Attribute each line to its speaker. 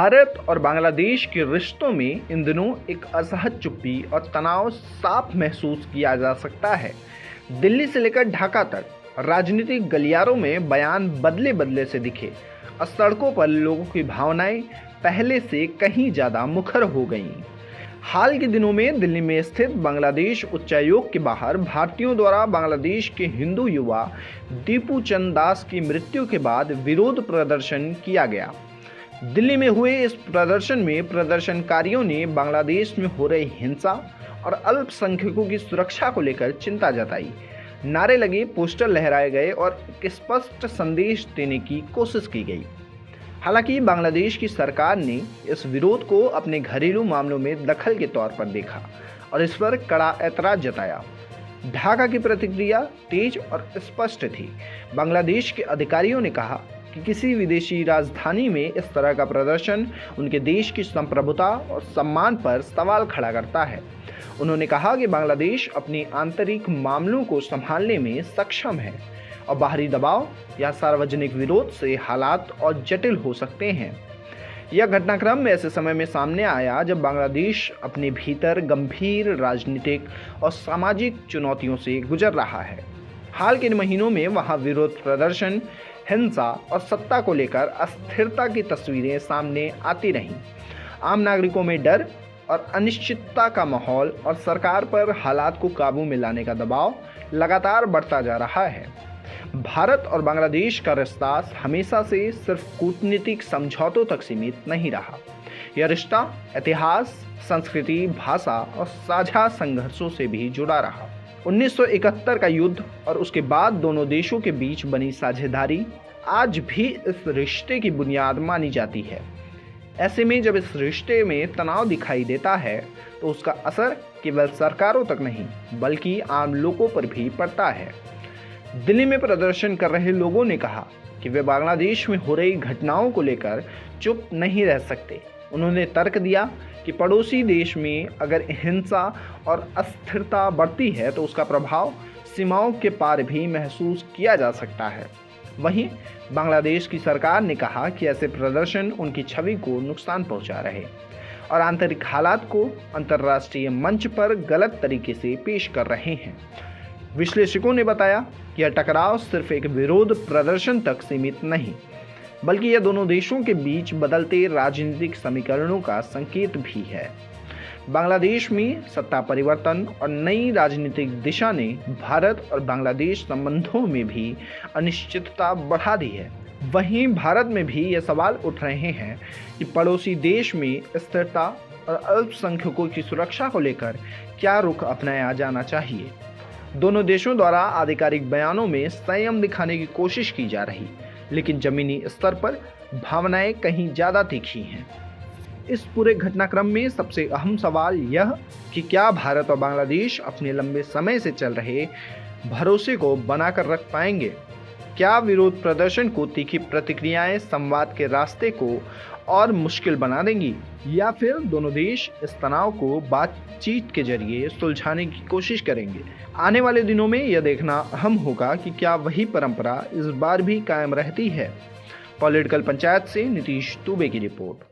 Speaker 1: भारत और बांग्लादेश के रिश्तों में इन दिनों एक असहज चुप्पी और तनाव साफ महसूस किया जा सकता है। दिल्ली से लेकर ढाका तक राजनीतिक गलियारों में बयान बदले बदले से दिखे और सड़कों पर लोगों की भावनाएं पहले से कहीं ज़्यादा मुखर हो गईं। हाल के दिनों में दिल्ली में स्थित बांग्लादेश उच्चायोग के बाहर भारतीयों द्वारा बांग्लादेश के हिंदू युवा दीपू चंद दास की मृत्यु के बाद विरोध प्रदर्शन किया गया। दिल्ली में हुए इस प्रदर्शन में प्रदर्शनकारियों ने बांग्लादेश में हो रही हिंसा और अल्पसंख्यकों की सुरक्षा को लेकर चिंता जताई। नारे लगे, पोस्टर लहराए गए और एक स्पष्ट संदेश देने की कोशिश की गई। हालांकि बांग्लादेश की सरकार ने इस विरोध को अपने घरेलू मामलों में दखल के तौर पर देखा और इस पर कड़ा ऐतराज जताया। ढाका की प्रतिक्रिया तेज और स्पष्ट थी। बांग्लादेश के अधिकारियों ने कहा कि किसी विदेशी राजधानी में इस तरह का प्रदर्शन उनके देश की संप्रभुता और सम्मान पर सवाल खड़ा करता है। उन्होंने कहा कि बांग्लादेश अपनी आंतरिक मामलों को संभालने में सक्षम है और बाहरी दबाव या सार्वजनिक विरोध से हालात और जटिल हो सकते हैं। यह घटनाक्रम ऐसे समय में सामने आया जब बांग्लादेश अपने भीतर गंभीर राजनीतिक और सामाजिक चुनौतियों से गुजर रहा है। हाल के महीनों में वहां विरोध प्रदर्शन, हिंसा और सत्ता को लेकर अस्थिरता की तस्वीरें सामने आती रहीं। आम नागरिकों में डर और अनिश्चितता का माहौल और सरकार पर हालात को काबू में लाने का दबाव लगातार बढ़ता जा रहा है। भारत और बांग्लादेश का रिश्ता हमेशा से सिर्फ कूटनीतिक समझौतों तक सीमित नहीं रहा। यह रिश्ता इतिहास, संस्कृति, भाषा और साझा संघर्षों से भी जुड़ा रहा। 1971 का युद्ध और उसके बाद दोनों देशों के बीच बनी साझेदारी आज भी इस रिश्ते की बुनियाद मानी जाती है। ऐसे में जब इस रिश्ते में तनाव दिखाई देता है तो उसका असर केवल सरकारों तक नहीं बल्कि आम लोगों पर भी पड़ता है। दिल्ली में प्रदर्शन कर रहे लोगों ने कहा कि वे बांग्लादेश में हो रही घटनाओं को लेकर चुप नहीं रह सकते। उन्होंने तर्क दिया कि पड़ोसी देश में अगर हिंसा और अस्थिरता बढ़ती है तो उसका प्रभाव सीमाओं के पार भी महसूस किया जा सकता है। वहीं बांग्लादेश की सरकार ने कहा कि ऐसे प्रदर्शन उनकी छवि को नुकसान पहुंचा रहे और आंतरिक हालात को अंतर्राष्ट्रीय मंच पर गलत तरीके से पेश कर रहे हैं। विश्लेषकों ने बताया कि यह टकराव सिर्फ एक विरोध प्रदर्शन तक सीमित नहीं बल्कि यह दोनों देशों के बीच बदलते राजनीतिक समीकरणों का संकेत भी है। बांग्लादेश में सत्ता परिवर्तन और नई राजनीतिक दिशा ने भारत और बांग्लादेश संबंधों में भी अनिश्चितता बढ़ा दी है। वहीं भारत में भी ये सवाल उठ रहे हैं कि पड़ोसी देश में स्थिरता और अल्पसंख्यकों की सुरक्षा को लेकर क्या रुख अपनाया जाना चाहिए। दोनों देशों द्वारा आधिकारिक बयानों में संयम दिखाने की कोशिश की जा रही, लेकिन जमीनी स्तर पर भावनाएं कहीं ज़्यादा तीखी हैं। इस पूरे घटनाक्रम में सबसे अहम सवाल यह कि क्या भारत और बांग्लादेश अपने लंबे समय से चल रहे भरोसे को बनाकर रख पाएंगे। क्या विरोध प्रदर्शन को तीखी प्रतिक्रियाएं संवाद के रास्ते को और मुश्किल बना देंगी या फिर दोनों देश इस तनाव को बातचीत के जरिए सुलझाने की कोशिश करेंगे। आने वाले दिनों में यह देखना अहम होगा कि क्या वही परंपरा इस बार भी कायम रहती है। पॉलिटिकल पंचायत से नीतीश दुबे की रिपोर्ट।